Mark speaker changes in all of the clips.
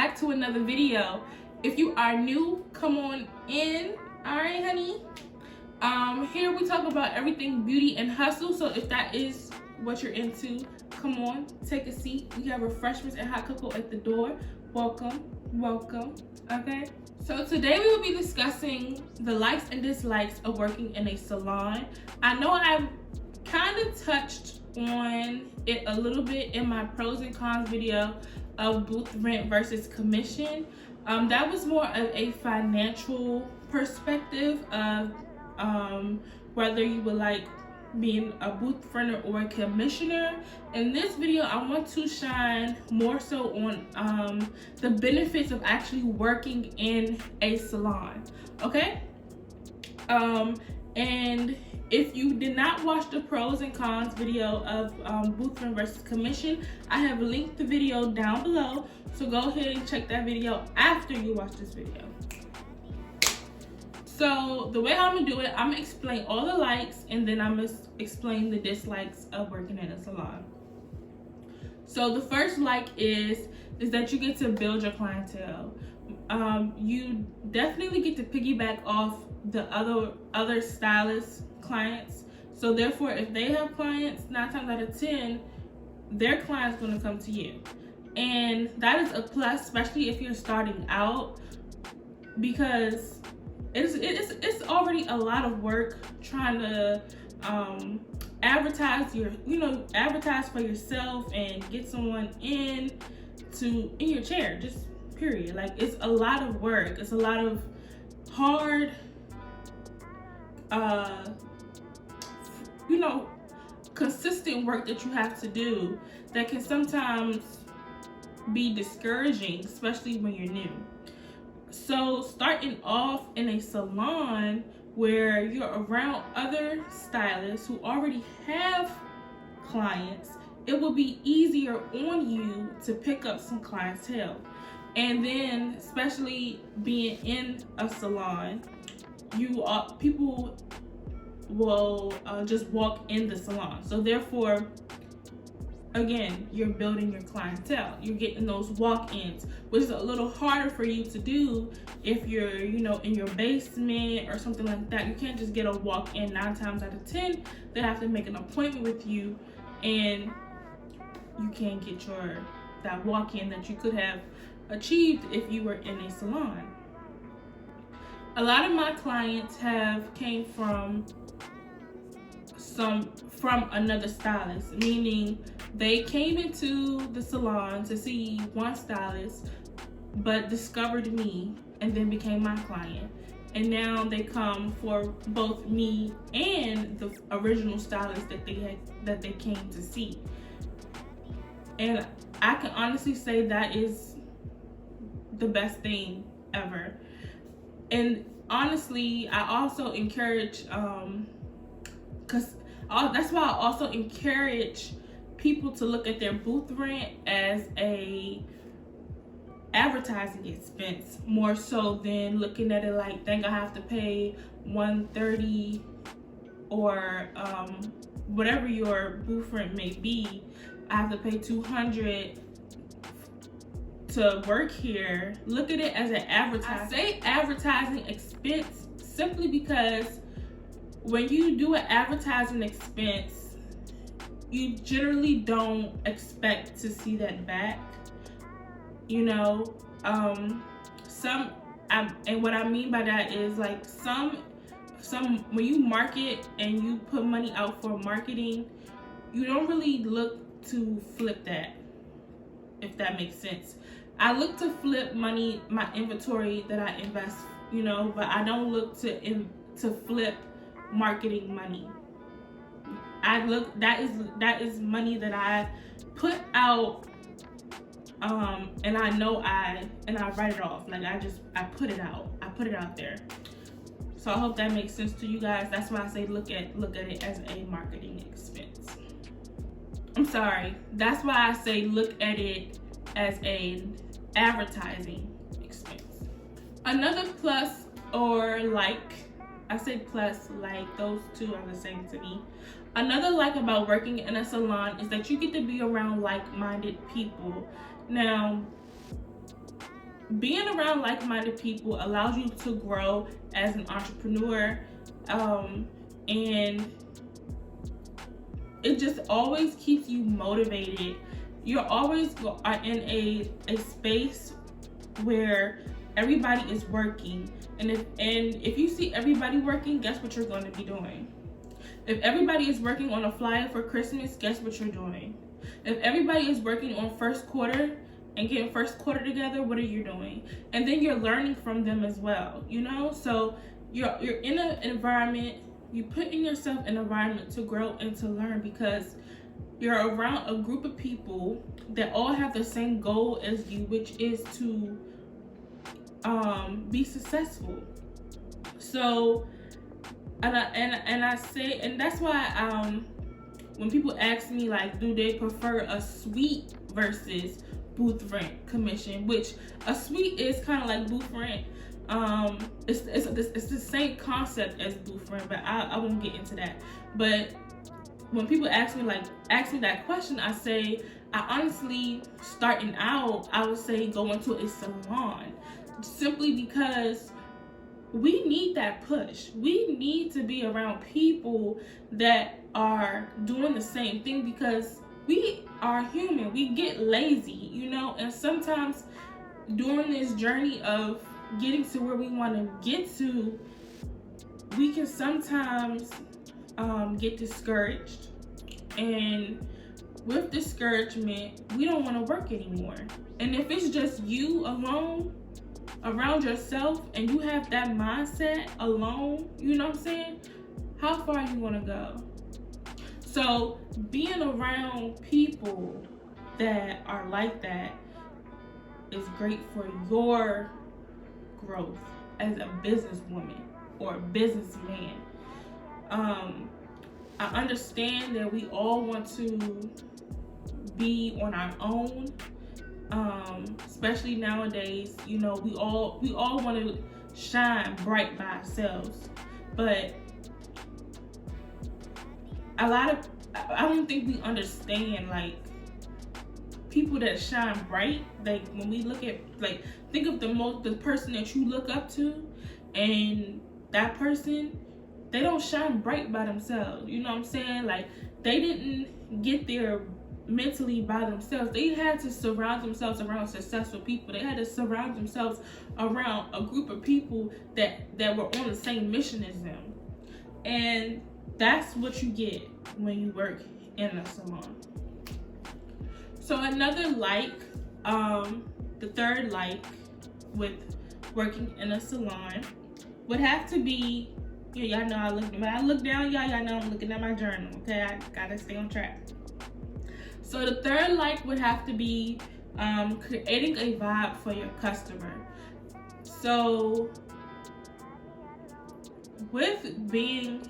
Speaker 1: back to another video. If you are new, come on in. All right, honey. Here we talk about everything beauty and hustle. So if that is what you're into, come on, take a seat. We have refreshments and hot cocoa at the door. Welcome, welcome. Okay. So today we will be discussing the likes and dislikes of working in a salon. I know I've kind of touched on it a little bit in my pros and cons video of booth rent versus commission. That was more of a financial perspective of whether you would like being a booth renter or a commissioner. In this video, I want to shine more so on the benefits of actually working in a salon, okay? And if you did not watch the pros and cons video of booth rent versus commission, I have linked the video down below, so go ahead and check that video after you watch this video. So the way I'm gonna do it, I'm gonna explain all the likes and then I'm gonna explain the dislikes of working in a salon. So the first like is that you get to build your clientele. You definitely get to piggyback off the other stylist clients. So therefore, if they have clients, 9 times out of 10, their client's gonna come to you. And that is a plus, especially if you're starting out, because it's already a lot of work trying to advertise advertise for yourself and get someone in your chair, just period. Like, it's a lot of work. It's a lot of hard consistent work that you have to do that can sometimes be discouraging, especially when you're new. So starting off in a salon where you're around other stylists who already have clients, it will be easier on you to pick up some clientele. And then, especially being in a salon, people will just walk in the salon. So therefore, again, you're building your clientele. You're getting those walk-ins, which is a little harder for you to do if you're, in your basement or something like that. You can't just get a walk-in. 9 times out of 10, they have to make an appointment with you, and you can't get that walk-in that you could have achieved if you were in a salon. A lot of my clients came from another stylist, meaning they came into the salon to see one stylist, but discovered me and then became my client. And now they come for both me and the original stylist that they came to see. And I can honestly say that is the best thing ever. And honestly, I also encourage, that's why I also encourage people to look at their booth rent as a advertising expense, more so than looking at it like, dang, I have to pay $130 or whatever your booth rent may be. I have to pay $200 to work here. Look at it as an advertising. I say advertising expense simply because when you do an advertising expense, you generally don't expect to see that back. And what I mean by that is, like, some when you market and you put money out for marketing, you don't really look to flip that, if that makes sense. I look to flip money, my inventory that I invest, but I don't look to flip marketing money. That is money that I put out, and I know I write it off. Like, I put it out there. So I hope that makes sense to you guys. That's why I say look at it as a marketing expense. I'm sorry. That's why I say look at it as an advertising expense. Another plus or like, I say plus, like, those two are the same to me. Another like about working in a salon is that you get to be around like-minded people. Now, being around like-minded people allows you to grow as an entrepreneur, and it just always keeps you motivated. You're always in a space where everybody is working, and if you see everybody working, guess what you're going to be doing? If everybody is working on a flyer for Christmas, guess what you're doing? If everybody is working on first quarter and getting first quarter together, what are you doing? And then you're learning from them as well, you know? So you're in an environment, you put in yourself an environment to grow and to learn, because you're around a group of people that all have the same goal as you, which is to be successful. So and I say, and that's why when people ask me, like, do they prefer a suite versus booth rent commission, which a suite is kind of like booth rent. It's the same concept as booth rent, but I won't get into that. But when people ask me that question, I say, I honestly, starting out, I would say go into a salon, simply because we need that push. We need to be around people that are doing the same thing, because we are human. We get lazy, you know, and sometimes during this journey of getting to where we want to get to, we can sometimes get discouraged. And with discouragement, we don't want to work anymore. And if it's just you alone around yourself and you have that mindset alone, you know what I'm saying? How far you want to go? So being around people that are like that is great for your growth as a businesswoman or a businessman. I understand that we all want to be on our own, especially nowadays. You know, we all want to shine bright by ourselves, but I don't think we understand, like, people that shine bright. Like, when we look at, like, think of the person that you look up to, and that person, they don't shine bright by themselves. You know what I'm saying? Like, they didn't get there mentally by themselves. They had to surround themselves around successful people. They had to surround themselves around a group of people that were on the same mission as them. And that's what you get when you work in a salon. So another the third with working in a salon would have to be, y'all know when I look down, y'all know I'm looking at my journal, okay? I gotta stay on track. So the third would have to be creating a vibe for your customer. So with being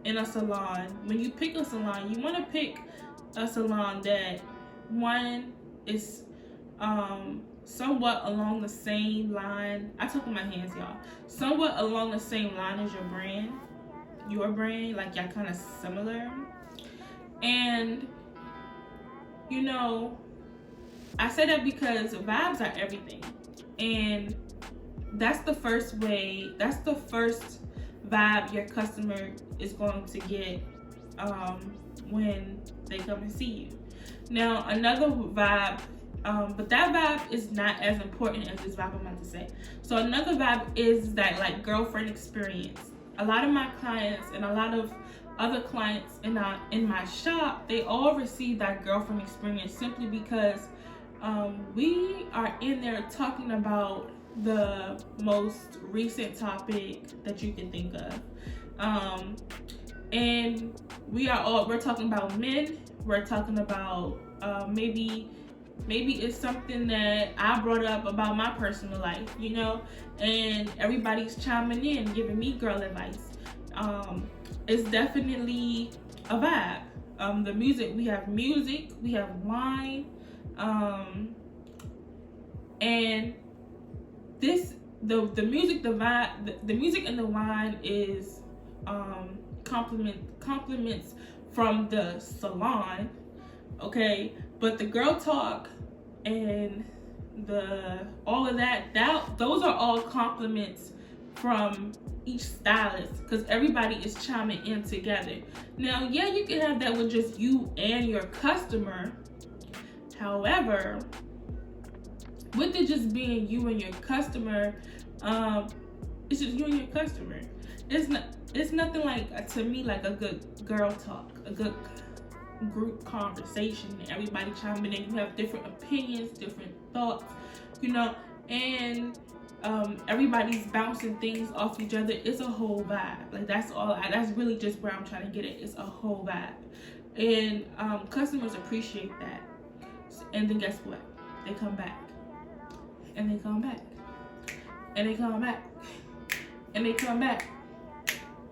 Speaker 1: in a salon, when you pick a salon, you want to pick a salon that, one, is somewhat along the same line. I talk with my hands, y'all. Somewhat along the same line as your brand, like y'all kind of similar. And you know, I say that because vibes are everything, and that's the first vibe your customer is going to get when they come and see you. Now, another vibe, but that vibe is not as important as this vibe I'm about to say. So another vibe is that, like, girlfriend experience. A lot of my clients and a lot of other clients in my shop, they all receive that girlfriend experience simply because we are in there talking about the most recent topic that you can think of, and we're talking about men. We're talking about maybe it's something that I brought up about my personal life, you know, and everybody's chiming in, giving me girl advice. It's definitely a vibe. The music, we have wine, and the music, the vibe, the music and the wine is compliments from the salon, okay? But the girl talk and all of that, those are all compliments from each stylist, because everybody is chiming in together. Now, yeah, you can have that with just you and your customer. However, with it just being you and your customer, it's just you and your customer. It's nothing like, to me, like a good girl talk, a good group conversation. Everybody chiming in. You have different opinions, different thoughts, and everybody's bouncing things off each other. It's a whole vibe. Like, that's really just where I'm trying to get it. It's a whole vibe, and customers appreciate that. And then guess what? They come back, and they come back, and they come back, and they come back,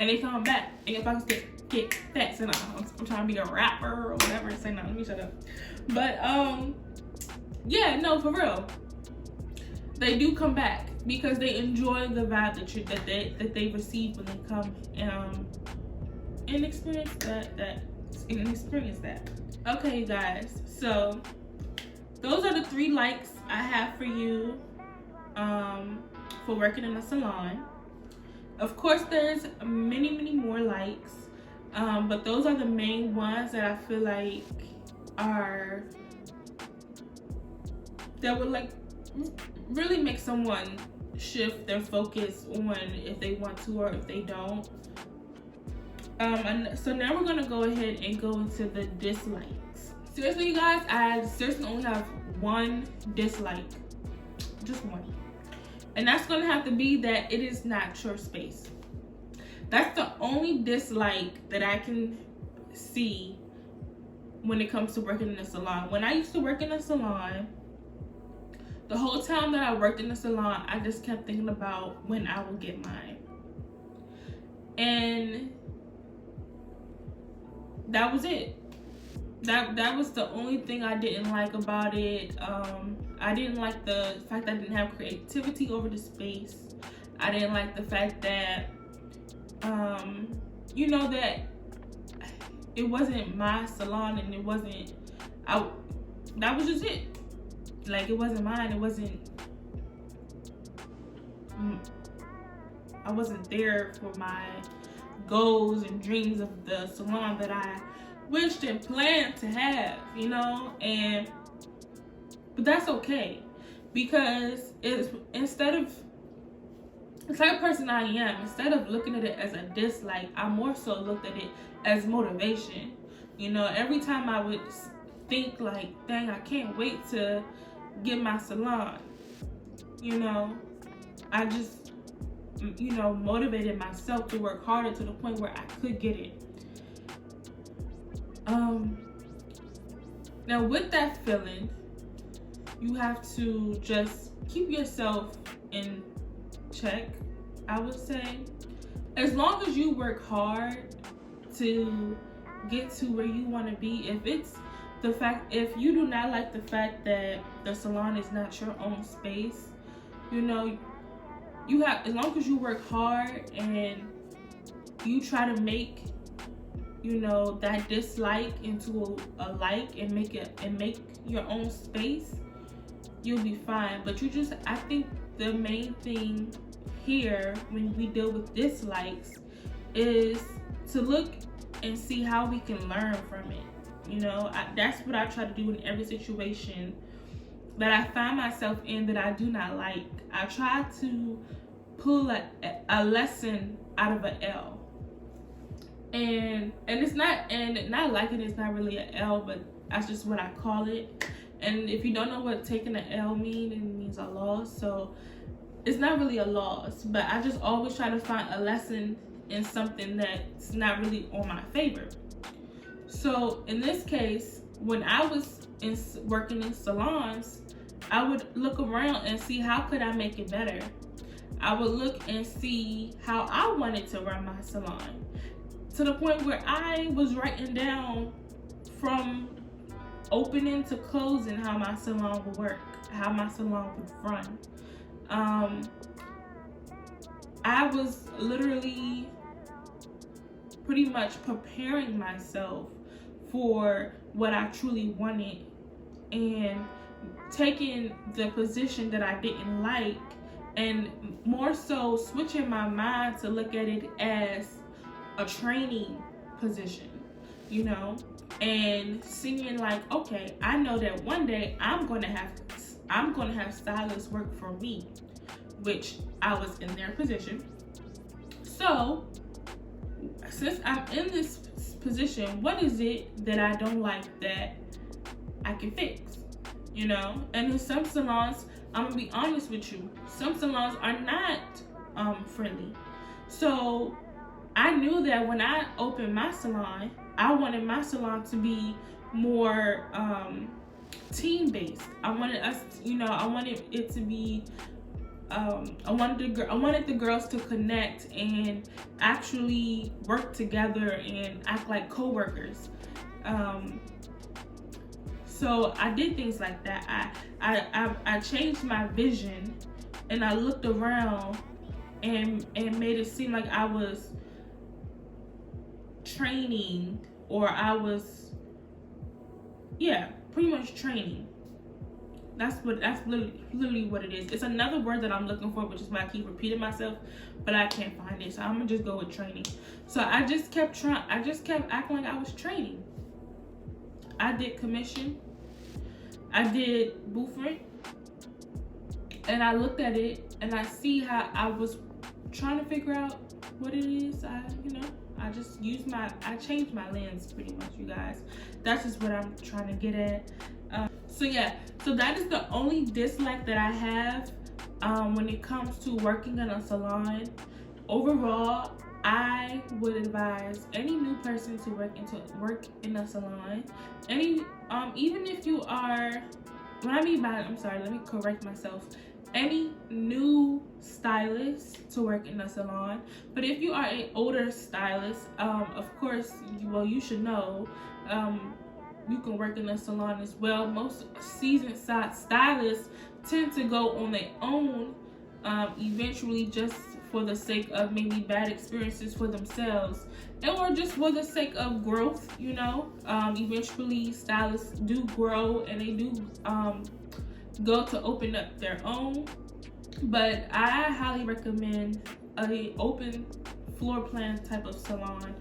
Speaker 1: and they come back, and your pockets get fat. So I'm trying to be a rapper or whatever. Say no, let me shut up. But yeah, no, for real, they do come back because they enjoy the vibe that they receive when they come and experience that. Okay, you guys. So those are the 3 likes I have for you for working in a salon. Of course, there's many more likes, but those are the main ones that I feel like that would like really make someone shift their focus on if they want to or if they don't. And so now we're gonna go ahead and go into the dislikes. Seriously, you guys, I seriously only have 1 dislike, just 1. And that's gonna have to be that it is not your space. That's the only dislike that I can see when it comes to working in a salon. When I used to work in a salon, the whole time that I worked in the salon, I just kept thinking about when I would get mine. And that was it. That was the only thing I didn't like about it. I didn't like the fact that I didn't have creativity over the space. I didn't like the fact that, that it wasn't my salon and it wasn't, that was just it. Like, it wasn't mine. It wasn't, I wasn't there for my goals and dreams of the salon that I wished and planned to have, but that's okay, because it's the type of person I am, instead of looking at it as a dislike, I more so looked at it as motivation. Every time I would think like, dang, I can't wait to get my salon, I just, motivated myself to work harder to the point where I could get it. Now with that feeling, you have to just keep yourself in check, I would say. As long as you work hard to get to where you want to be, if you do not like the fact that the salon is not your own space, you have, as long as you work hard and you try to make that dislike into a like and make your own space, you'll be fine. But I think the main thing here when we deal with dislikes is to look and see how we can learn from it. That's what I try to do in every situation that I find myself in that I do not like. I try to pull a lesson out of an L. And it's not, and not liking it's not really an L, but that's just what I call it. And if you don't know what taking an L means, it means a loss. So it's not really a loss, but I just always try to find a lesson in something that's not really on my favor. So in this case, when I was working in salons, I would look around and see how could I make it better. I would look and see how I wanted to run my salon, to the point where I was writing down from opening to closing how my salon would work, how my salon would run. I was literally pretty much preparing myself for what I truly wanted, and taking the position that I didn't like and more so switching my mind to look at it as a training position, you know, and seeing like, okay, I know that one day I'm gonna have stylists work for me, which I was in their position. So since I'm in this position, what is it that I don't like that I can fix? You know, and in some salons, I'm gonna be honest with you, some salons are not friendly. So I knew that when I opened my salon, I wanted my salon to be more team based. I wanted us, you know, I wanted it to be I wanted the girls to connect and actually work together and act like co-workers. So I did things like that. I changed my vision, and I looked around and made it seem like I was training, or I was, yeah, pretty much training. That's literally what it is. It's another word that I'm looking for, which is why I keep repeating myself, but I can't find it. So I'm gonna just go with training. So I just kept acting like I was training. I did commission. I did blueprint, and I looked at it and I see how I was trying to figure out what it is. I changed my lens pretty much, you guys. That's just what I'm trying to get at. So yeah, so that is the only dislike that I have when it comes to working in a salon. Overall, I would advise any new person to work in a salon. Even if you are, let me correct myself. Any new stylist to work in a salon. But if you are an older stylist, of course, you should know, you can work in a salon as well. Most seasoned stylists tend to go on their own, eventually, just for the sake of maybe bad experiences for themselves, or just for the sake of growth, you know. Eventually stylists do grow and they do go to open up their own. But I highly recommend a open floor plan type of salon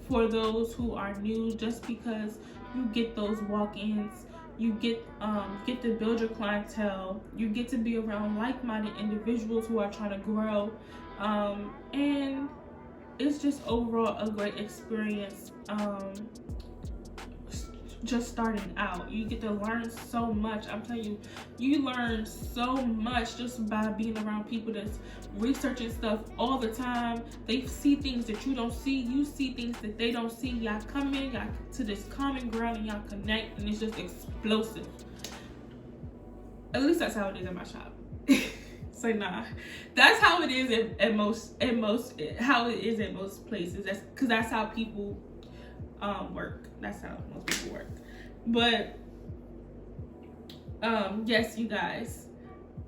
Speaker 1: for those who are new, just because you get those walk-ins, you get to build your clientele, you get to be around like-minded individuals who are trying to grow, and it's just overall a great experience. Just starting out, you get to learn so much. I'm telling you, you learn so much just by being around people that's researching stuff all the time. They see things that you don't see, you see things that they don't see. Y'all come in, y'all to this common ground, and y'all connect, and it's just explosive. At least that's how it is in my shop. So nah, that's how it is at most how it is at most places. That's because that's how people work. That's how most people work. But yes, you guys,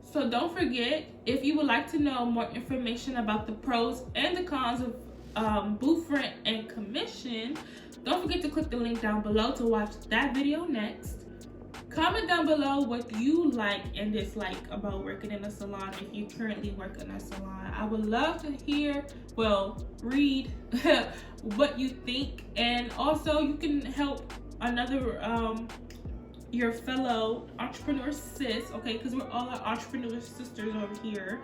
Speaker 1: so don't forget, if you would like to know more information about the pros and the cons of booth rent and commission, don't forget to click the link down below to watch that video next. Comment down below what you like and dislike about working in a salon if you currently work in a salon. I would love to read what you think, and also you can help another your fellow entrepreneur sis, okay, because we're all our entrepreneur sisters over here,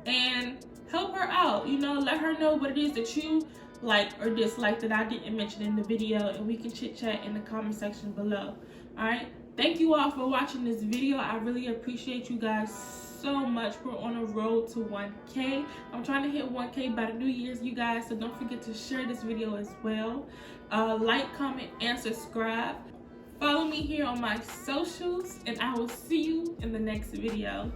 Speaker 1: and help her out, you know. Let her know what it is that you like or dislike that I didn't mention in the video, and we can chit chat in the comment section below. All right, thank you all for watching this video. I really appreciate you guys so much. We're on a road to 1K. I'm trying to hit 1K by the New Year's, you guys, so don't forget to share this video as well. Like, comment, and subscribe. Follow me here on my socials, and I will see you in the next video.